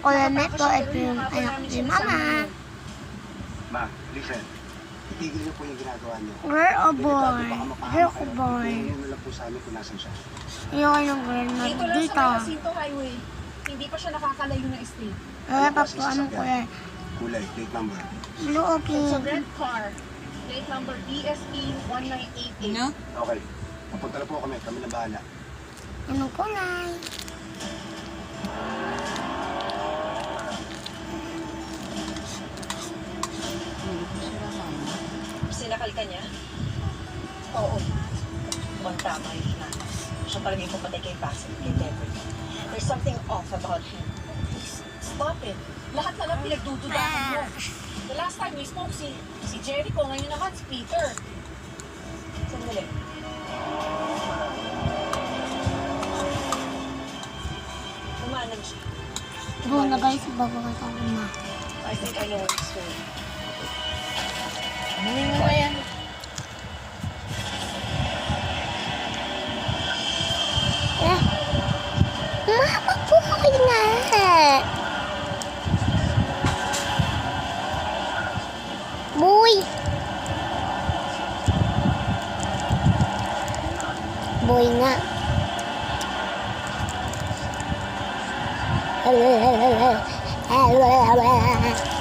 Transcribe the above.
ko lang ito. Ito yung anak ni Mama. Ma, listen. Itigil niyo po yung ginagawa niyo. Girl o boy? Girl o boy? Tingnan na lang po sa amin kung nasan siya. Ayoko ng girl na Dito lang sa dito. Jacinto Highway. Hindi pa siya nakakalayo ng estate. Wala pa po anong kulay. Kulay, plate number. Blue o It's a pink? red car. Plate number BSE 1988. No? Okay. Papunta na po kami. Kami na bahala. Anong kulay? Sinakal ka niya? Oo. Mukhang tama yun na. Siya talaga yung papatay kay Bassett, kay Deborah. There's something off about him. Please, stop it. Lahat na lang pinagdududahan mo. The last time we spoke, si Jericho. Ngayon naman si Peter. Sandali. Umanag siya. Go na guys, bago ka tayo na. I think I know what it's doing. Ano mo yan? Mapapuhay nga! Boy! Boy nga. Hello.